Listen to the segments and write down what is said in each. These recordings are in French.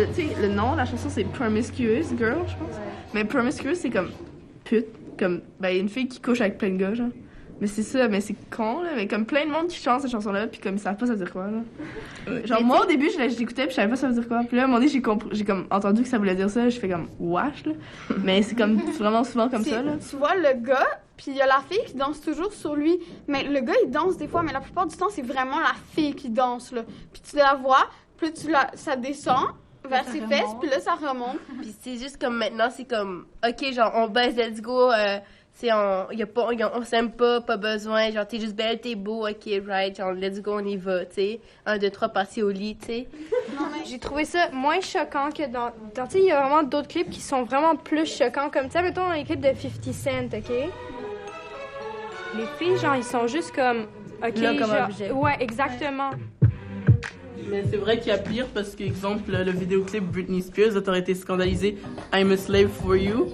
tu sais, le nom de la chanson, c'est Promiscuous Girl, je pense. Mais Promiscuous, c'est comme pute, comme, ben, une fille qui couche avec plein de gars, genre. Mais c'est ça, mais c'est con, là. Mais comme plein de monde qui chante cette chanson-là, puis comme ils savent pas ça veut dire quoi, là. Genre, moi, au début, je l'écoutais, puis je savais pas ça veut dire quoi. Puis là, à un moment donné, j'ai comme entendu que ça voulait dire ça, je fais comme, wesh, là. Mais c'est comme vraiment souvent comme ça, là. Tu vois, le gars, puis il y a la fille qui danse toujours sur lui. Mais le gars, il danse des fois, mais la plupart du temps, c'est vraiment la fille qui danse, là. Puis tu la vois, puis ça descend vers ses fesses, puis là, ça remonte. Puis c'est juste comme maintenant, c'est comme, OK, genre, on baisse, let's go, on s'aime pas besoin, genre, t'es juste belle, t'es beau, OK, right, genre, let's go, on y va, tu sais. 1, 2, 3, parti au lit, tu sais. J'ai trouvé ça moins choquant que dans tu sais, il y a vraiment d'autres clips qui sont vraiment plus choquants, comme, tu sais, mettons, les clips de 50 Cent, OK? Les filles, genre, ils sont juste comme, OK, là, comme genre, objet. ouais, exactement. Mais c'est vrai qu'il y a pire parce que, exemple, le vidéoclip Britney Spears a été scandalisé I'm a slave for you.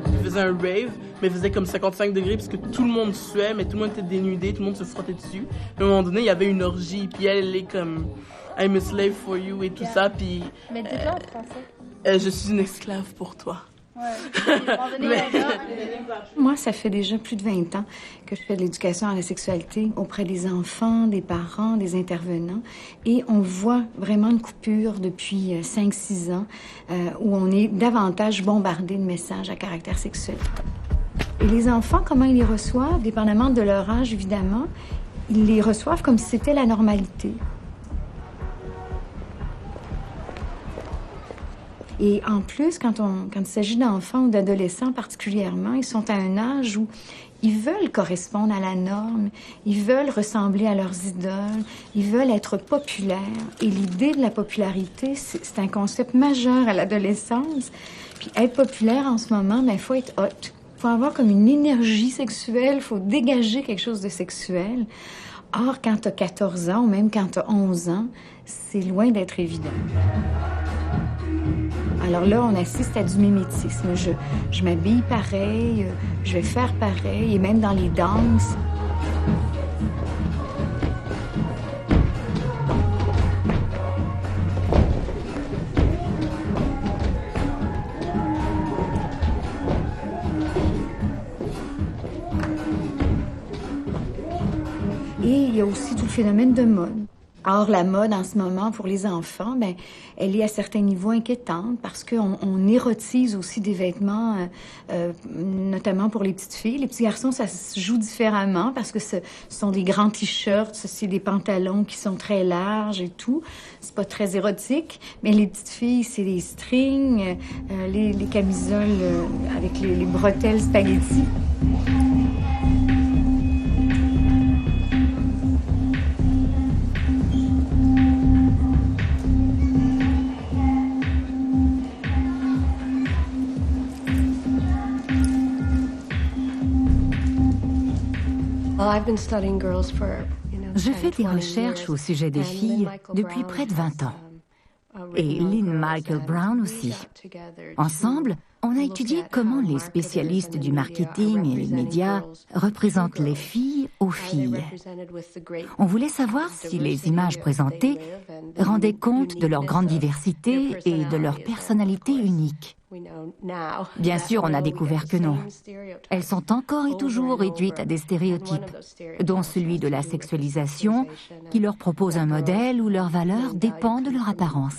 Il faisait un rave, mais il faisait comme 55 degrés parce que tout le monde suait, mais tout le monde était dénudé, tout le monde se frottait dessus. Puis à un moment donné, il y avait une orgie, puis elle est comme I'm a slave for you et tout ça, puis... Mais dis-le en français. Je suis une esclave pour toi. Moi, ça fait déjà plus de 20 ans que je fais de l'éducation à la sexualité auprès des enfants, des parents, des intervenants. Et on voit vraiment une coupure depuis 5-6 ans où on est davantage bombardé de messages à caractère sexuel. Et les enfants, comment ils les reçoivent, dépendamment de leur âge, évidemment, ils les reçoivent comme si c'était la normalité. Et en plus, quand il s'agit d'enfants ou d'adolescents particulièrement, ils sont à un âge où ils veulent correspondre à la norme, ils veulent ressembler à leurs idoles, ils veulent être populaires. Et l'idée de la popularité, c'est un concept majeur à l'adolescence. Puis être populaire en ce moment, il faut être hot. Il faut avoir comme une énergie sexuelle, il faut dégager quelque chose de sexuel. Or, quand tu as 14 ans ou même quand tu as 11 ans, c'est loin d'être évident. Alors là, on assiste à du mimétisme. Je m'habille pareil, je vais faire pareil, et même dans les danses. Et il y a aussi tout le phénomène de mode. Or, la mode en ce moment pour les enfants, elle est à certains niveaux inquiétante parce qu'on érotise aussi des vêtements, notamment pour les petites filles. Les petits garçons, ça se joue différemment parce que ce sont des grands t-shirts, c'est des pantalons qui sont très larges et tout. C'est pas très érotique, mais les petites filles, c'est les strings, les camisoles avec les bretelles spaghetti. Je fais des recherches au sujet des filles depuis près de 20 ans. Et Lynn Michael Brown aussi. Ensemble, on a étudié comment les spécialistes du marketing et les médias représentent les filles aux filles. On voulait savoir si les images présentées rendaient compte de leur grande diversité et de leur personnalité unique. Bien sûr, on a découvert que non. Elles sont encore et toujours réduites à des stéréotypes, dont celui de la sexualisation, qui leur propose un modèle où leur valeur dépend de leur apparence.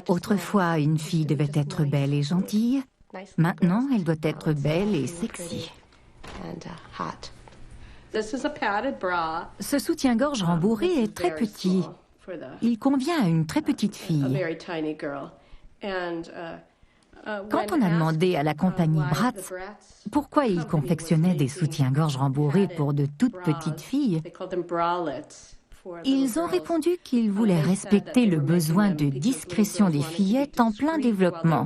Autrefois, une fille devait être belle et gentille. Maintenant, elle doit être belle et sexy. Ce soutien-gorge rembourré est très petit. Il convient à une très petite fille. Quand on a demandé à la compagnie Bratz pourquoi ils confectionnaient des soutiens-gorge rembourrés pour de toutes petites filles, ils ont répondu qu'ils voulaient respecter le besoin de discrétion des fillettes en plein développement.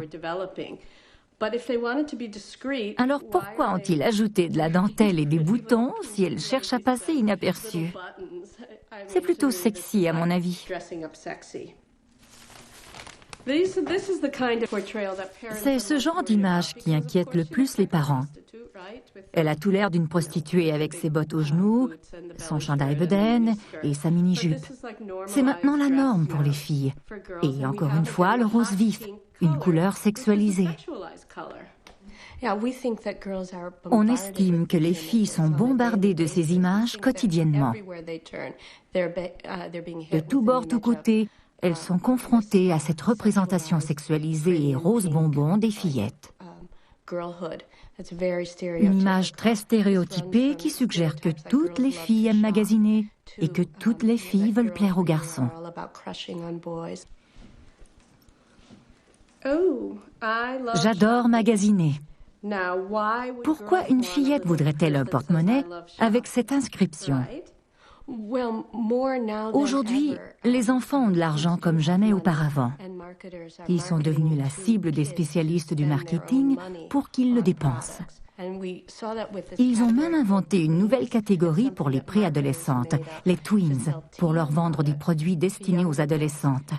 Alors pourquoi ont-ils ajouté de la dentelle et des boutons si elles cherchent à passer inaperçues? C'est plutôt sexy à mon avis. C'est ce genre d'image qui inquiète le plus les parents. Elle a tout l'air d'une prostituée avec ses bottes aux genoux, son chandail bedaine et sa mini-jupe. C'est maintenant la norme pour les filles. Et encore une fois, le rose vif, une couleur sexualisée. On estime que les filles sont bombardées de ces images quotidiennement. De tous bords, tous côtés, elles sont confrontées à cette représentation sexualisée et rose bonbon des fillettes. Une image très stéréotypée qui suggère que toutes les filles aiment magasiner et que toutes les filles veulent plaire aux garçons. J'adore magasiner. Pourquoi une fillette voudrait-elle un porte-monnaie avec cette inscription? Aujourd'hui, les enfants ont de l'argent comme jamais auparavant. Ils sont devenus la cible des spécialistes du marketing pour qu'ils le dépensent. Ils ont même inventé une nouvelle catégorie pour les préadolescentes, les tweens, pour leur vendre des produits destinés aux adolescentes.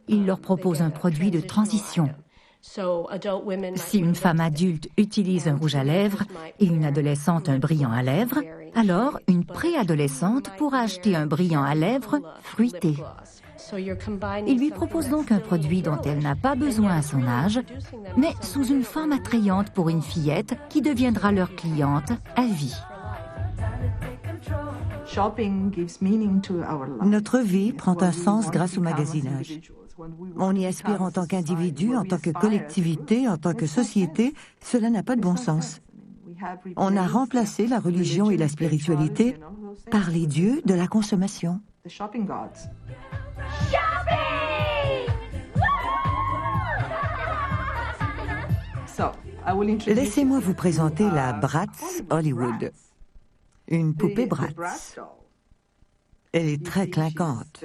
Ils leur proposent un produit de transition. Si une femme adulte utilise un rouge à lèvres et une adolescente un brillant à lèvres, alors une préadolescente pourra acheter un brillant à lèvres fruité. Ils lui proposent donc un produit dont elle n'a pas besoin à son âge, mais sous une forme attrayante pour une fillette qui deviendra leur cliente à vie. Notre vie prend un sens grâce au magasinage. On y aspire en tant qu'individu, en tant que collectivité, en tant que société. Cela n'a pas de bon sens. On a remplacé la religion et la spiritualité par les dieux de la consommation. Laissez-moi vous présenter la Bratz Hollywood. Une poupée Bratz. Elle est très clinquante.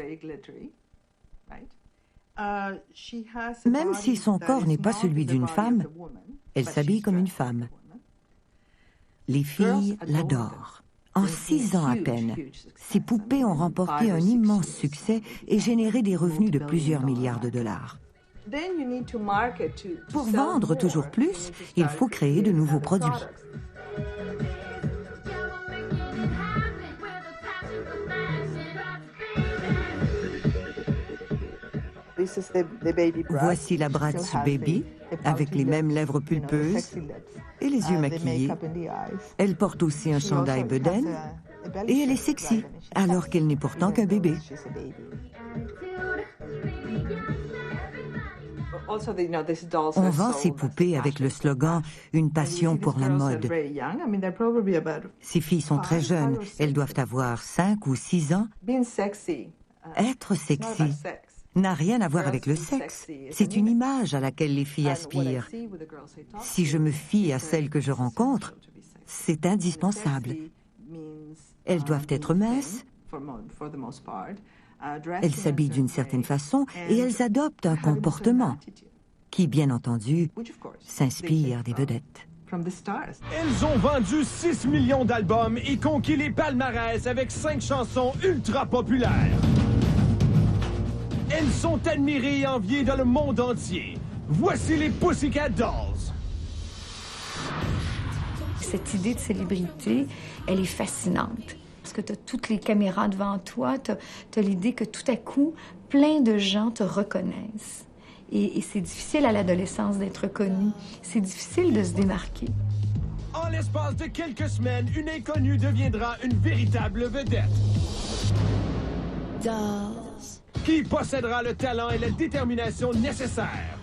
Même si son corps n'est pas celui d'une femme, elle s'habille comme une femme. Les filles l'adorent. En 6 ans à peine, ces poupées ont remporté un immense succès et généré des revenus de plusieurs milliards de dollars. Pour vendre toujours plus, il faut créer de nouveaux produits. Voici la Bratz Baby, avec les mêmes lèvres pulpeuses et les yeux maquillés. Elle porte aussi un chandail bedaine et elle est sexy, alors qu'elle n'est pourtant qu'un bébé. On vend ces poupées avec le slogan « Une passion pour la mode ». Ces filles sont très jeunes, elles doivent avoir 5 ou 6 ans. Être sexy n'a rien à voir avec le sexe. C'est une image à laquelle les filles aspirent. Si je me fie à celles que je rencontre, c'est indispensable. Elles doivent être minces, elles s'habillent d'une certaine façon et elles adoptent un comportement qui, bien entendu, s'inspire des vedettes. Elles ont vendu 6 millions d'albums et conquis les palmarès avec 5 chansons ultra populaires. Elles sont admirées et enviées dans le monde entier. Voici les Pussycat Dolls. Cette idée de célébrité, elle est fascinante. Parce que tu as toutes les caméras devant toi, tu as l'idée que tout à coup, plein de gens te reconnaissent. Et c'est difficile à l'adolescence d'être reconnu. C'est difficile de se démarquer. En l'espace de quelques semaines, une inconnue deviendra une véritable vedette. Dolls. Qui possédera le talent et la détermination nécessaires.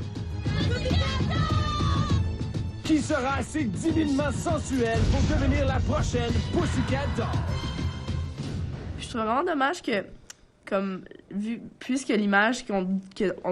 Qui sera assez divinement sensuelle pour devenir la prochaine Pussycat Doll. Je trouve vraiment dommage que, comme, puisque l'image qu'on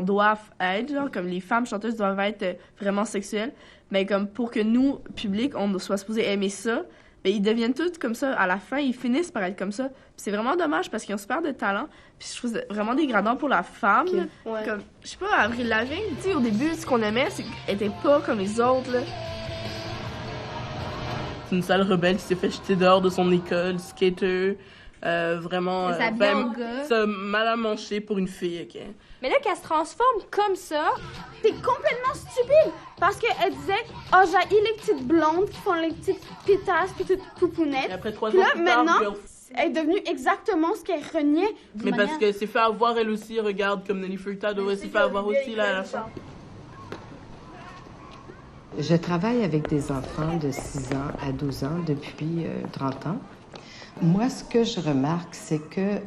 doit être, genre, comme les femmes chanteuses doivent être vraiment sexuelles, mais comme pour que nous, public, on soit supposé aimer ça, mais ils deviennent tous comme ça. À la fin, ils finissent par être comme ça. Puis c'est vraiment dommage parce qu'ils ont super de talent. Puis je trouve ça vraiment dégradant pour la femme. Okay. Ouais. Comme, je sais pas, Avril Lavigne, tu sais, au début, ce qu'on aimait, c'est qu'elle était pas comme les autres, là. C'est une sale rebelle qui s'est fait jeter dehors de son école, skater. vraiment Ça vient au gars. ça mal à manger pour une fille, ok? Mais là, qu'elle se transforme comme ça, T'es complètement stupide! Parce qu'elle disait, oh, j'ai les petites blondes qui font les petites pétasses puis toutes poupounettes. Et après 3 ans Puis là, plus tard, maintenant, girl- elle est devenue exactement ce qu'elle reniait. Mais parce qu'elle s'est fait avoir elle aussi, regarde, comme Nelly Furtado, elle s'est fait avoir aussi là à la fin. Je travaille avec des enfants de 6 ans à 12 ans depuis 30 ans. Moi, ce que je remarque, c'est que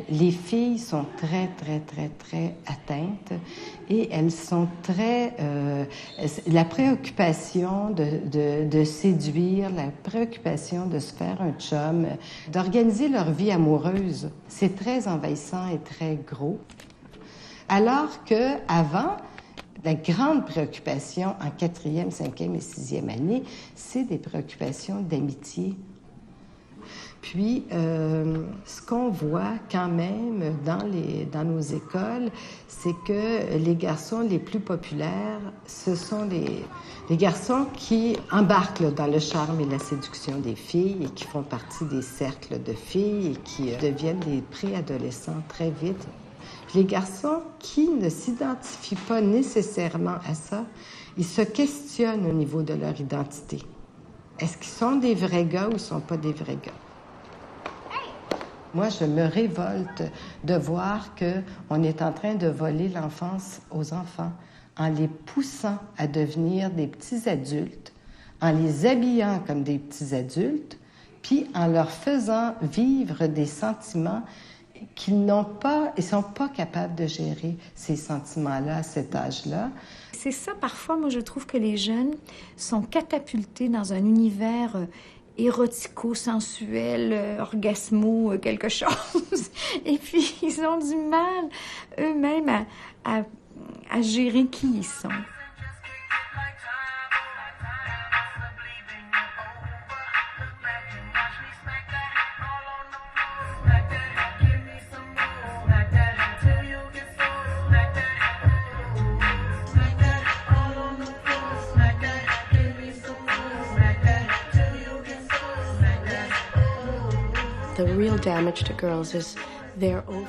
les filles sont très, très, très, très atteintes et elles sont très... la préoccupation de séduire, la préoccupation de se faire un chum, d'organiser leur vie amoureuse, c'est très envahissant et très gros. Alors qu'avant, la grande préoccupation en 4e, 5e et 6e année, c'est des préoccupations d'amitié. Puis, ce qu'on voit quand même dans nos écoles, c'est que les garçons les plus populaires, ce sont les garçons qui embarquent là, dans le charme et la séduction des filles et qui font partie des cercles de filles et qui deviennent des préadolescents très vite. Les garçons qui ne s'identifient pas nécessairement à ça, ils se questionnent au niveau de leur identité. Est-ce qu'ils sont des vrais gars ou ils ne sont pas des vrais gars? Moi, je me révolte de voir qu'on est en train de voler l'enfance aux enfants en les poussant à devenir des petits adultes, en les habillant comme des petits adultes, puis en leur faisant vivre des sentiments qu'ils n'ont pas, ils sont pas capables de gérer ces sentiments-là à cet âge-là. C'est ça, parfois, moi, je trouve que les jeunes sont catapultés dans un univers érotico-sensuel, orgasmo, quelque chose. Et puis, ils ont du mal eux-mêmes à gérer qui ils sont.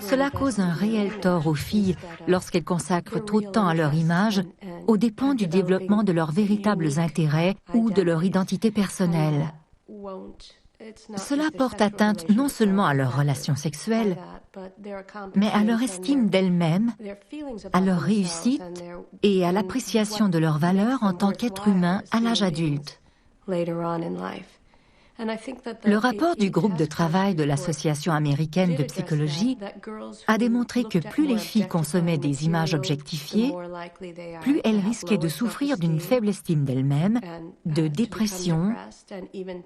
Cela cause un réel tort aux filles lorsqu'elles consacrent trop de temps à leur image, aux dépens du développement de leurs véritables intérêts ou de leur identité personnelle. Cela porte atteinte non seulement à leurs relations sexuelles, mais à leur estime d'elles-mêmes, à leur réussite et à l'appréciation de leurs valeurs en tant qu'être humain à l'âge adulte. Le rapport du groupe de travail de l'Association américaine de psychologie a démontré que plus les filles consommaient des images objectifiées, plus elles risquaient de souffrir d'une faible estime d'elles-mêmes, de dépression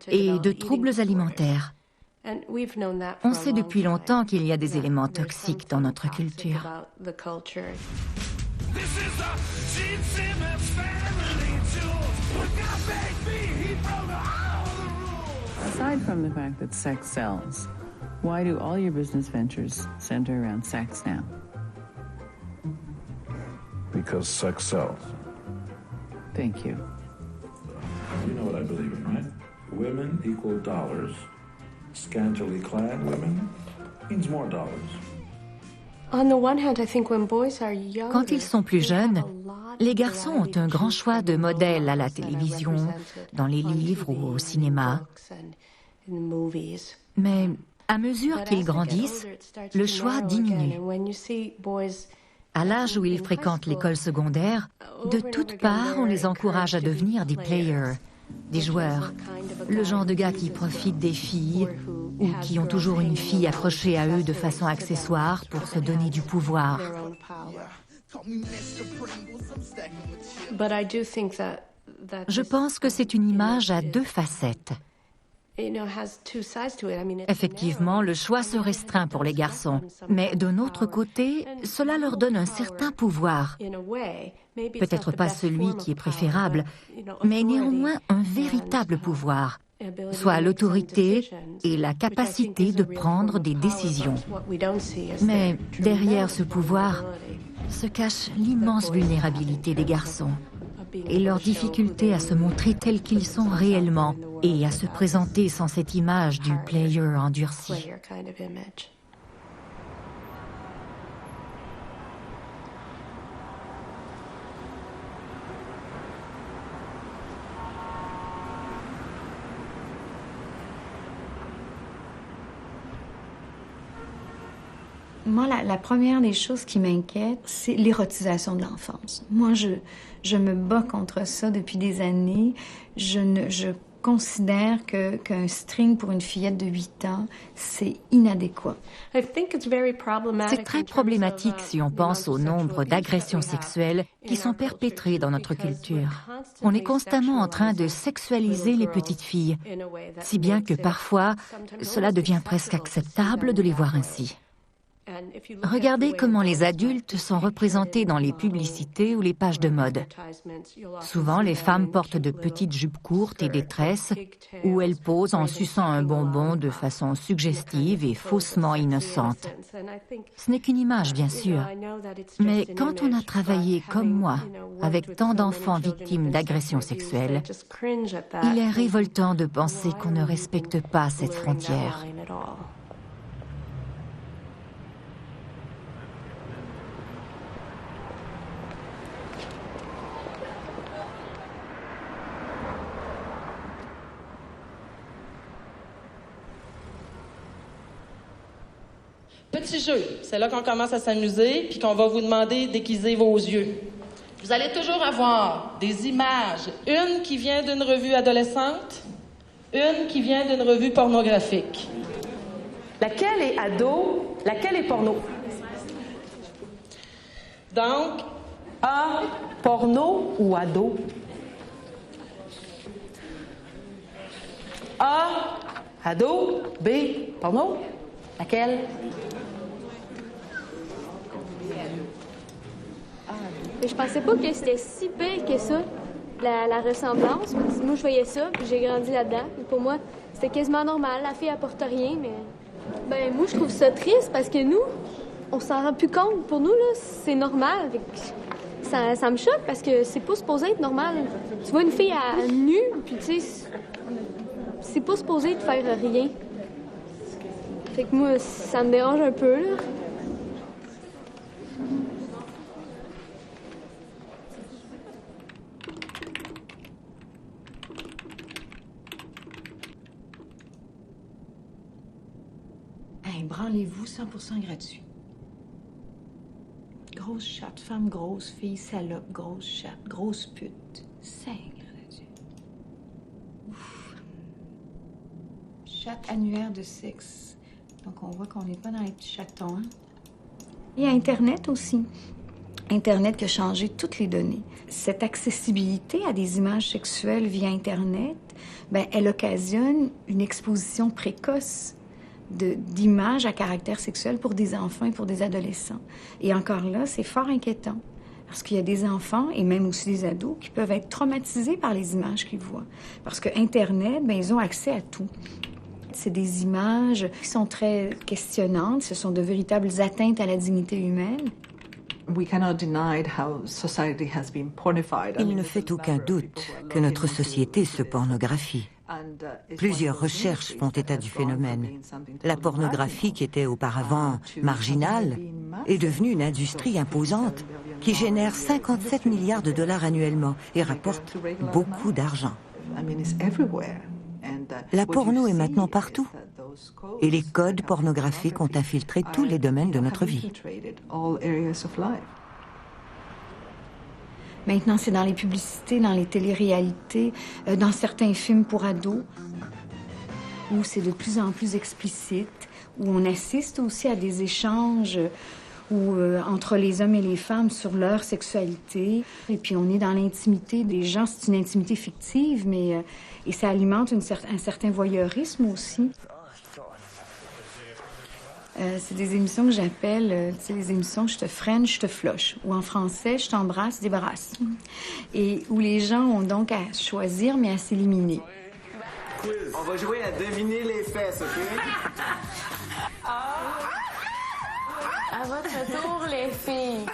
et de troubles alimentaires. On sait depuis longtemps qu'il y a des éléments toxiques dans notre culture. Aside from the fact that sex sells, why do all your business ventures center around sex now? Because sex sells. Thank you. You know what I believe in, right? Women equal dollars. Scantily clad women means more dollars. Quand ils sont plus jeunes, les garçons ont un grand choix de modèles à la télévision, dans les livres ou au cinéma. Mais à mesure qu'ils grandissent, le choix diminue. À l'âge où ils fréquentent l'école secondaire, de toutes parts, on les encourage à devenir des players, des joueurs, le genre de gars qui profitent des filles ou qui ont toujours une fille accrochée à eux de façon accessoire pour se donner du pouvoir. Je pense que c'est une image à deux facettes. Effectivement, le choix se restreint pour les garçons, mais d'un autre côté, cela leur donne un certain pouvoir. Peut-être pas celui qui est préférable, mais néanmoins un véritable pouvoir, soit l'autorité et la capacité de prendre des décisions. Mais derrière ce pouvoir se cache l'immense vulnérabilité des garçons et leur difficulté à se montrer tels qu'ils sont réellement, et à se présenter sans cette image du player endurci. Moi, la première des choses qui m'inquiète, c'est l'érotisation de l'enfance. Moi, je me bats contre ça depuis des années. Je considère qu'un string pour une fillette de 8 ans, c'est inadéquat. C'est très problématique si on pense au nombre d'agressions sexuelles qui sont perpétrées dans notre culture. On est constamment en train de sexualiser les petites filles, si bien que parfois, cela devient presque acceptable de les voir ainsi. Regardez comment les adultes sont représentés dans les publicités ou les pages de mode. Souvent, les femmes portent de petites jupes courtes et des tresses, où elles posent en suçant un bonbon de façon suggestive et faussement innocente. Ce n'est qu'une image, bien sûr. Mais quand on a travaillé, comme moi, avec tant d'enfants victimes d'agressions sexuelles, il est révoltant de penser qu'on ne respecte pas cette frontière. Petit jeu, c'est là qu'on commence à s'amuser puis qu'on va vous demander d'aiguiser vos yeux. Vous allez toujours avoir des images, une qui vient d'une revue adolescente, une qui vient d'une revue pornographique. Laquelle est ado, laquelle est porno? Donc, A, porno ou ado? A, ado, B, porno? Laquelle? Je pensais pas que c'était si pire que ça, la ressemblance. Moi, je voyais ça, puis j'ai grandi là-dedans. Et pour moi, c'était quasiment normal. La fille apporte rien, mais... Ben, moi, je trouve ça triste parce que nous, on s'en rend plus compte. Pour nous, là, c'est normal. Ça me choque parce que c'est pas supposé être normal. Tu vois une fille à nue, puis tu sais, c'est pas supposé de faire rien. Fait que moi, ça me dérange un peu, là. Branlez-vous, 100% gratuit. Grosse chatte, femme grosse, fille salope, grosse chatte, grosse pute. Seigneur de Dieu. Ouf. Chatte annuaire de sexe. Donc on voit qu'on n'est pas dans les petits chatons. Hein? Il y a Internet aussi. Internet qui a changé toutes les données. Cette accessibilité à des images sexuelles via Internet, ben, elle occasionne une exposition précoce d'images à caractère sexuel pour des enfants et pour des adolescents. Et encore là, c'est fort inquiétant. Parce qu'il y a des enfants, et même aussi des ados, qui peuvent être traumatisés par les images qu'ils voient. Parce que Internet, ben, ils ont accès à tout. C'est des images qui sont très questionnantes. Ce sont de véritables atteintes à la dignité humaine. Il ne fait aucun doute que notre société se pornographie. Plusieurs recherches font état du phénomène. La pornographie, qui était auparavant marginale, est devenue une industrie imposante qui génère 57 milliards de dollars annuellement et rapporte beaucoup d'argent. La porno est maintenant partout et les codes pornographiques ont infiltré tous les domaines de notre vie. Maintenant, c'est dans les publicités, dans les téléréalités, dans certains films pour ados, où c'est de plus en plus explicite, où on assiste aussi à des échanges entre les hommes et les femmes sur leur sexualité. Et puis on est dans l'intimité des gens, c'est une intimité fictive, mais et ça alimente un certain voyeurisme aussi. C'est des émissions que j'appelle, tu sais, les émissions « Je te freine, je te floche » ou en français « Je t'embrasse, débarrasse ». Et où les gens ont donc à choisir, mais à s'éliminer. On va jouer à deviner les fesses, OK? À votre tour, les filles.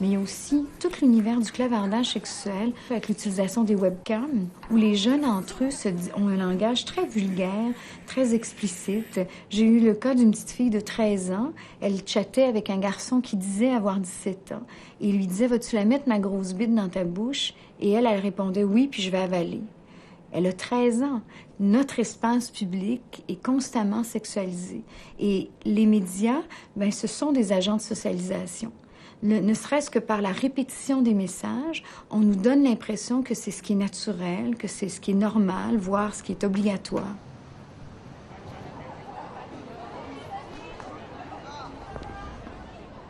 Mais il y a aussi tout l'univers du clavardage sexuel avec l'utilisation des webcams, où les jeunes entre eux ont un langage très vulgaire, très explicite. J'ai eu le cas d'une petite fille de 13 ans. Elle chattait avec un garçon qui disait avoir 17 ans. Et il lui disait « Vas-tu la mettre, ma grosse bite, dans ta bouche? » Et elle répondait « Oui, puis je vais avaler. » Elle a 13 ans. Notre espace public est constamment sexualisé. Et les médias, ce sont des agents de socialisation. Ne serait-ce que par la répétition des messages, on nous donne l'impression que c'est ce qui est naturel, que c'est ce qui est normal, voire ce qui est obligatoire.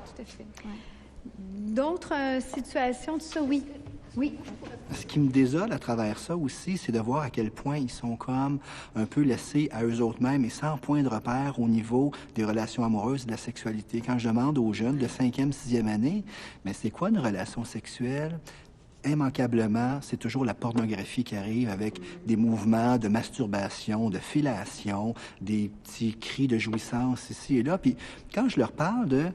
Tout à fait. Ouais. D'autres situations de ça, oui. Oui. Ce qui me désole à travers ça aussi, c'est de voir à quel point ils sont comme un peu laissés à eux autres-mêmes et sans point de repère au niveau des relations amoureuses et de la sexualité. Quand je demande aux jeunes de 5e, 6e année, mais c'est quoi une relation sexuelle? Immanquablement, c'est toujours la pornographie qui arrive avec des mouvements de masturbation, de fellation, des petits cris de jouissance ici et là. Puis quand je leur parle de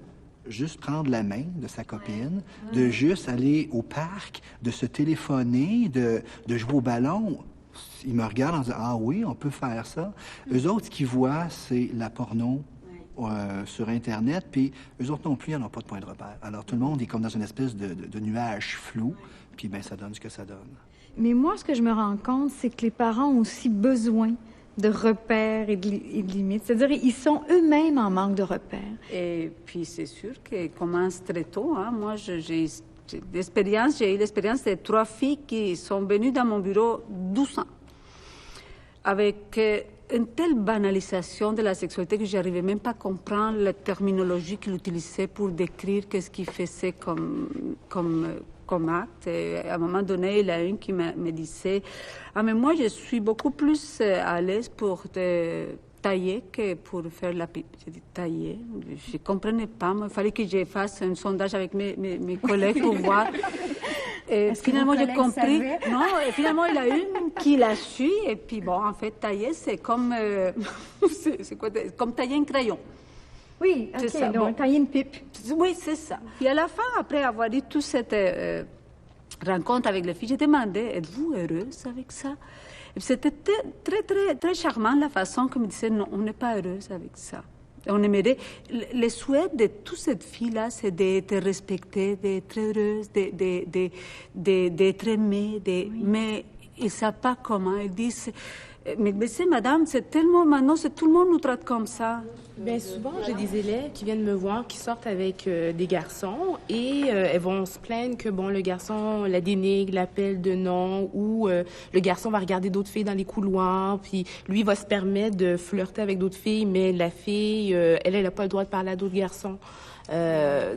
juste prendre la main de sa copine, de juste aller au parc, de se téléphoner, de jouer au ballon. Ils me regardent en disant « Ah oui, on peut faire ça. » Eux autres, ce qu'ils voient, c'est la porno sur Internet, puis eux autres non plus, ils n'ont pas de point de repère. Alors tout le monde est comme dans une espèce de nuage flou, puis ça donne ce que ça donne. Mais moi, ce que je me rends compte, c'est que les parents ont aussi besoin de repères et de limites. C'est-à-dire, ils sont eux-mêmes en manque de repères. Et puis, c'est sûr qu'ils commencent très tôt. Hein. Moi, j'ai eu l'expérience de 3 filles qui sont venues dans mon bureau 12 ans, avec une telle banalisation de la sexualité que je n'arrivais même pas à comprendre la terminologie qu'il utilisait pour décrire qu'est-ce qu'il faisait comme acte. Et à un moment donné, il y a une qui me disait « Ah, mais moi, je suis beaucoup plus à l'aise pour te tailler que pour faire la pipe. » J'ai dit « Tailler ?» Je ne comprenais pas. Il fallait que je fasse un sondage avec mes collègues pour voir. Et finalement, j'ai compris. Non, et finalement, il y a une qui l'a su. Et puis, bon, en fait, tailler, c'est comme... c'est quoi? Comme tailler un crayon. Oui, OK, ça. Donc, tailler une pipe. Oui, c'est ça. Puis à la fin, après avoir eu toute cette rencontre avec les filles, j'ai demandé, êtes-vous heureuse avec ça? Et c'était très, très, très charmant la façon que me disait, non, on n'est pas heureuse avec ça. On aimerait... Le souhait de toute cette fille-là, c'est d'être respectée, d'être heureuse, d'être aimée, mais ils ne savent pas comment. Ils disent... Mais c'est madame, c'est tellement maintenant, tout le monde nous traite comme ça. Bien souvent, j'ai des élèves qui viennent me voir, qui sortent avec des garçons et elles vont se plaindre que, bon, le garçon la dénigre, l'appelle de nom ou le garçon va regarder d'autres filles dans les couloirs, puis lui va se permettre de flirter avec d'autres filles, mais la fille, elle n'a pas le droit de parler à d'autres garçons.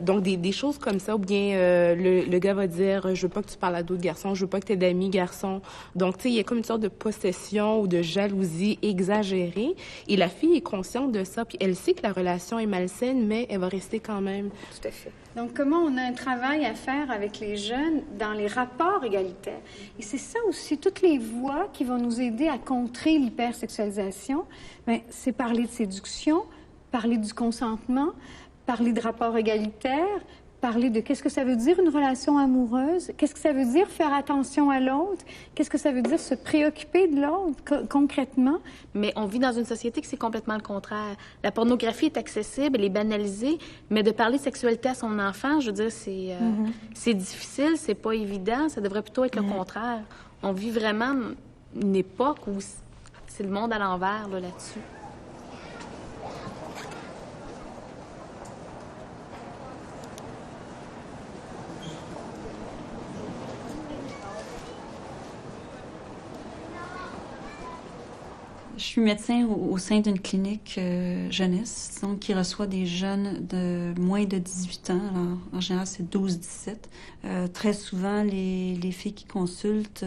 Donc, des choses comme ça, ou bien le gars va dire « Je veux pas que tu parles à d'autres garçons, je veux pas que tu aies d'amis garçons. » Donc, tu sais, il y a comme une sorte de possession ou de jalousie exagérée. Et la fille est consciente de ça, puis elle sait que la relation est malsaine, mais elle va rester quand même. Tout à fait. Donc, comment on a un travail à faire avec les jeunes dans les rapports égalitaires. Et c'est ça aussi, toutes les voies qui vont nous aider à contrer l'hypersexualisation, c'est parler de séduction, parler du consentement, parler de rapports égalitaires, parler de qu'est-ce que ça veut dire une relation amoureuse, qu'est-ce que ça veut dire faire attention à l'autre, qu'est-ce que ça veut dire se préoccuper de l'autre concrètement. Mais on vit dans une société que c'est complètement le contraire. La pornographie est accessible, elle est banalisée, mais de parler de sexualité à son enfant, je veux dire, c'est difficile, c'est pas évident, ça devrait plutôt être le contraire. On vit vraiment une époque où c'est le monde à l'envers là-dessus. Je suis médecin au sein d'une clinique jeunesse, donc qui reçoit des jeunes de moins de 18 ans. Alors, en général, c'est 12-17. Très souvent, les filles qui consultent,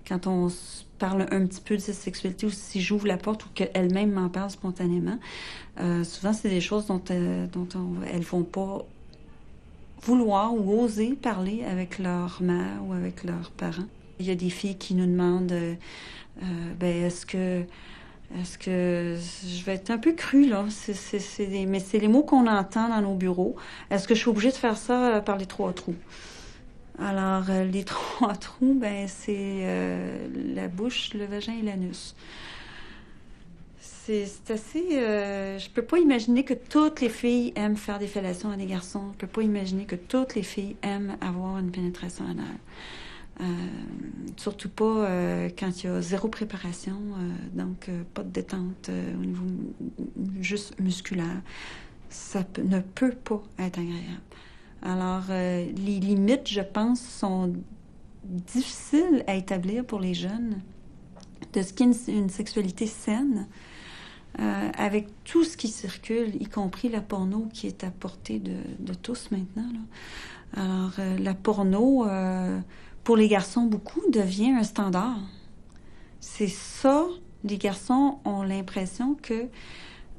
quand on parle un petit peu de cette sexualité ou si j'ouvre la porte ou qu'elles-mêmes m'en parlent spontanément, souvent, c'est des choses dont elles vont pas vouloir ou oser parler avec leur mère ou avec leurs parents. Il y a des filles qui nous demandent est-ce que Est-ce que je vais être un peu crue, là? Mais c'est les mots qu'on entend dans nos bureaux. Est-ce que je suis obligée de faire ça par les 3 trous? Alors, les 3 trous, ben, c'est la bouche, le vagin et l'anus. C'est assez... je peux pas imaginer que toutes les filles aiment faire des fellations à des garçons. Je peux pas imaginer que toutes les filles aiment avoir une pénétration anale. Surtout pas quand il y a 0 préparation, donc pas de détente au niveau juste musculaire. Ça ne peut pas être agréable. Alors, les limites, je pense, sont difficiles à établir pour les jeunes de ce qu'est une sexualité saine. Avec tout ce qui circule, y compris la porno qui est à portée de tous maintenant. Là. Alors, la porno, pour les garçons, beaucoup, devient un standard. C'est ça, les garçons ont l'impression que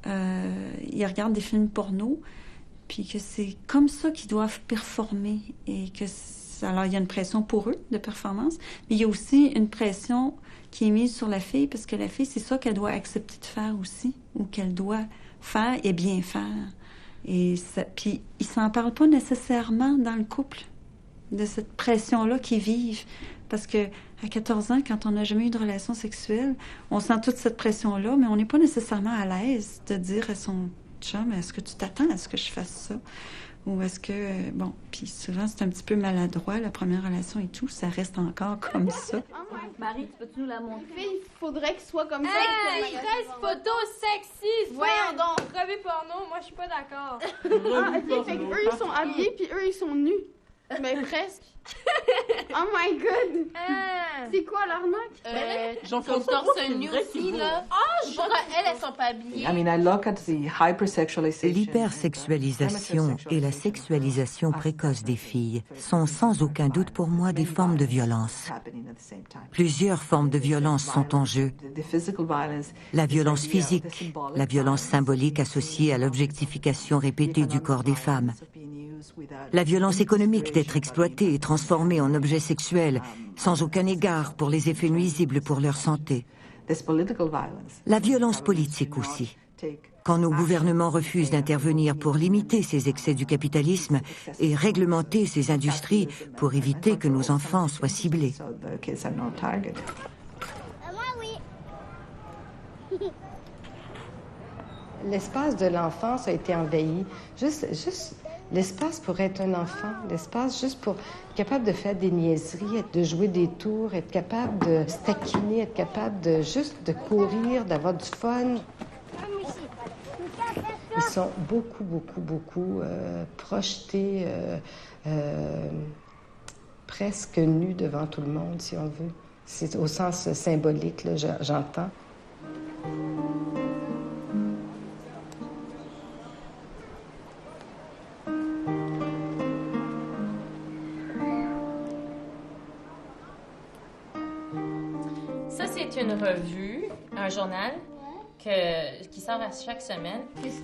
ils regardent des films porno, puis que c'est comme ça qu'ils doivent performer. Et que alors, il y a une pression pour eux de performance, mais il y a aussi une pression qui est mise sur la fille, parce que la fille, c'est ça qu'elle doit accepter de faire aussi, ou qu'elle doit faire et bien faire. Et ça, puis, ils s'en parlent pas nécessairement dans le couple, de cette pression-là qu'ils vivent. Parce que à 14 ans, quand on n'a jamais eu de relation sexuelle, on sent toute cette pression-là, mais on n'est pas nécessairement à l'aise de dire à son chum, est-ce que tu t'attends à ce que je fasse ça? Ou est-ce que... Bon, puis souvent, c'est un petit peu maladroit, la première relation et tout. Ça reste encore comme ça. Marie, peux-tu nous la montrer? Il faudrait qu'il soit comme ça. Hey, 13 photos sexy! Voyons donc! Revue porno, moi, je suis pas d'accord. OK, fait qu'eux, ils sont habillés, puis eux, ils sont nus. Mais presque. Oh my god! C'est quoi l'arnaque? J'en fais torse nu aussi, là. Elles sont pas habillées. L'hypersexualisation et la sexualisation précoce des filles sont sans aucun doute pour moi des formes de violence. Plusieurs formes de violence sont en jeu. La violence physique, la violence symbolique associée à l'objectification répétée du corps des femmes. La violence économique d'être exploitée et transformée en objet sexuel sans aucun égard pour les effets nuisibles pour leur santé. La violence politique aussi. Quand nos gouvernements refusent d'intervenir pour limiter ces excès du capitalisme et réglementer ces industries pour éviter que nos enfants soient ciblés. L'espace de l'enfance a été envahi. Juste l'espace pour être un enfant, l'espace juste pour être capable de faire des niaiseries, de jouer des tours, être capable de se taquiner, être capable de juste de courir, d'avoir du fun. Ils sont beaucoup projetés, presque nus devant tout le monde, si on veut. C'est au sens symbolique, là, j'entends. Ça, c'est une revue, un journal qui sort à chaque semaine.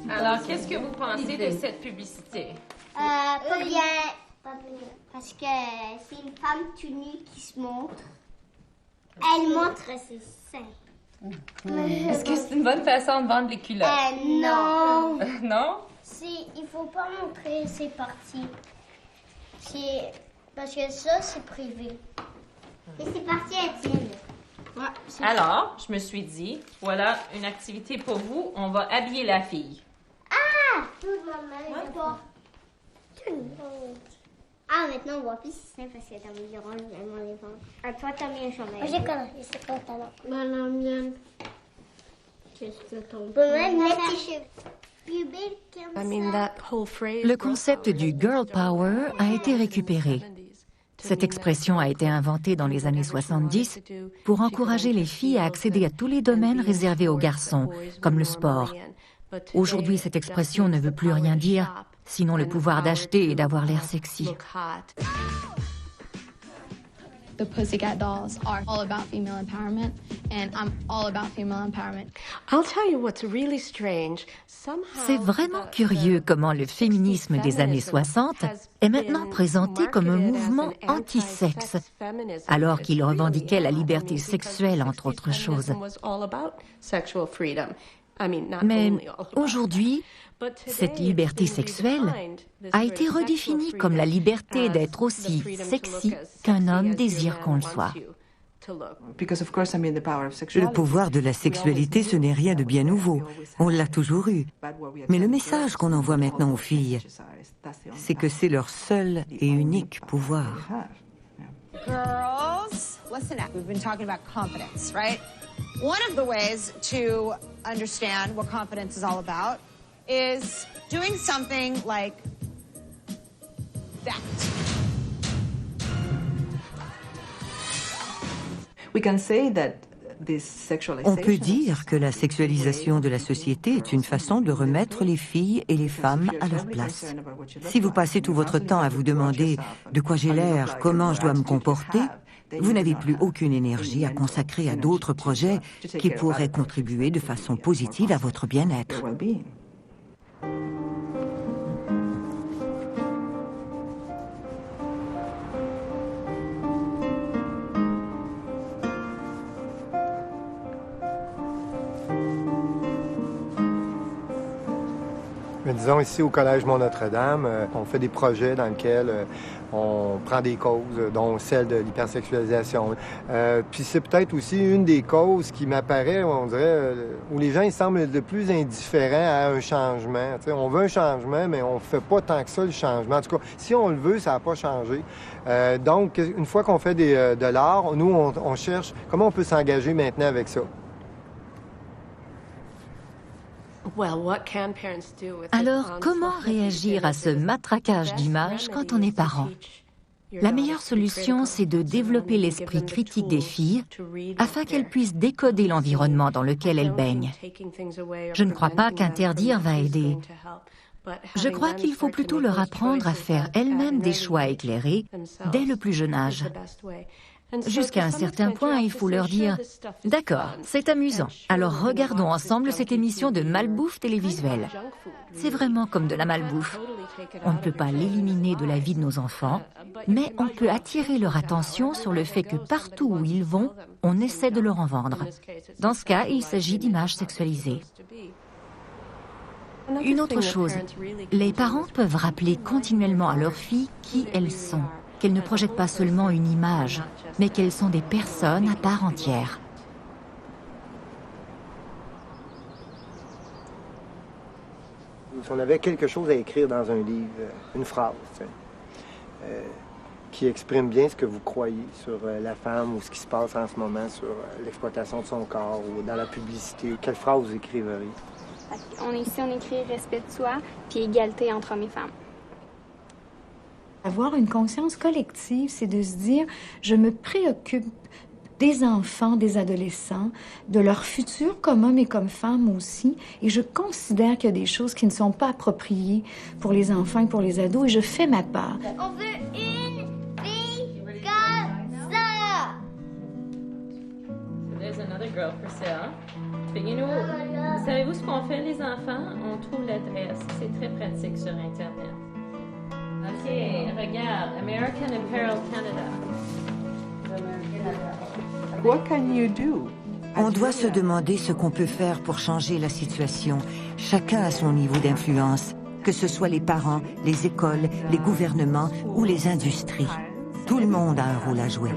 Alors, qu'est-ce que vous pensez de cette publicité? Pas bien. Parce que c'est une femme tout nue qui se montre. Elle montre ses seins. Est-ce que c'est une bonne façon de vendre les culottes? Non. Non? Il faut pas montrer ses parties. Parce que ça, c'est privé. Et ses parties intimes. Ouais, alors, je me suis dit, voilà une activité pour vous. On va habiller la fille. Ah! Maman, ah, maintenant, on voit plus si c'est parce que t'as mis du rôle, vraiment les ventres. Ah, toi, t'as mis un chandail. Moi, j'ai coloré, c'est quoi ta langue? Ben, la mienne. Qu'est-ce que t'as? Ben, mettre tes cheveux. Le concept du girl power a été récupéré. Cette expression a été inventée dans les années 70 pour encourager les filles à accéder à tous les domaines réservés aux garçons, comme le sport. Aujourd'hui, cette expression ne veut plus rien dire, sinon le pouvoir d'acheter et d'avoir l'air sexy. The Pussycat Dolls are all about female empowerment, and I'm all about female empowerment. I'll tell you what's really strange. C'est vraiment curieux comment le féminisme des années 60 est maintenant présenté comme un mouvement anti-sexe, alors qu'il revendiquait la liberté sexuelle, entre autres choses. Mais aujourd'hui, cette liberté sexuelle a été redéfinie comme la liberté d'être aussi sexy qu'un homme désire qu'on le soit. Le pouvoir de la sexualité, ce n'est rien de bien nouveau. On l'a toujours eu. Mais le message qu'on envoie maintenant aux filles, c'est que c'est leur seul et unique pouvoir. Girls, listen up. We've been talking about confidence, right? One of the ways to understand what confidence is all about is doing something like that. On peut dire que la sexualisation de la société est une façon de remettre les filles et les femmes à leur place. Si vous passez tout votre temps à vous demander de quoi j'ai l'air, comment je dois me comporter, vous n'avez plus aucune énergie à consacrer à d'autres projets qui pourraient contribuer de façon positive à votre bien-être. Mais disons, ici au Collège Mont-Notre-Dame, on fait des projets dans lesquels on prend des causes, dont celle de l'hypersexualisation. Puis c'est peut-être aussi une des causes qui m'apparaît, on dirait, où les gens ils semblent de plus indifférents à un changement. T'sais, on veut un changement, mais on fait pas tant que ça le changement. En tout cas, si on le veut, ça n'a pas changé. Donc, une fois qu'on fait de l'art, nous, on cherche comment on peut s'engager maintenant avec ça. Alors, comment réagir à ce matraquage d'images quand on est parent? La meilleure solution, c'est de développer l'esprit critique des filles afin qu'elles puissent décoder l'environnement dans lequel elles baignent. Je ne crois pas qu'interdire va aider. Je crois qu'il faut plutôt leur apprendre à faire elles-mêmes des choix éclairés dès le plus jeune âge. Jusqu'à un certain point, il faut leur dire « D'accord, c'est amusant, alors regardons ensemble cette émission de malbouffe télévisuelle. » C'est vraiment comme de la malbouffe. On ne peut pas l'éliminer de la vie de nos enfants, mais on peut attirer leur attention sur le fait que partout où ils vont, on essaie de leur en vendre. Dans ce cas, il s'agit d'images sexualisées. Une autre chose, les parents peuvent rappeler continuellement à leurs filles qui elles sont. Qu'elles ne projettent pas seulement une image, mais qu'elles sont des personnes à part entière. Si on avait quelque chose à écrire dans un livre, une phrase, qui exprime bien ce que vous croyez sur la femme ou ce qui se passe en ce moment sur l'exploitation de son corps ou dans la publicité, quelle phrase vous écriveriez? On écrit respect de soi puis égalité entre hommes et femmes. Avoir une conscience collective, c'est de se dire, je me préoccupe des enfants, des adolescents, de leur futur comme hommes et comme femmes aussi, et je considère qu'il y a des choses qui ne sont pas appropriées pour les enfants et pour les ados, et je fais ma part. On veut une fille comme ça! There's another girl for sale. But you know, savez-vous ce qu'on fait les enfants? On trouve l'adresse. C'est très pratique sur Internet. OK, regarde, American Apparel Canada. What can you do? On doit se demander ce qu'on peut faire pour changer la situation. Chacun a son niveau d'influence, que ce soit les parents, les écoles, les gouvernements ou les industries. Tout le monde a un rôle à jouer.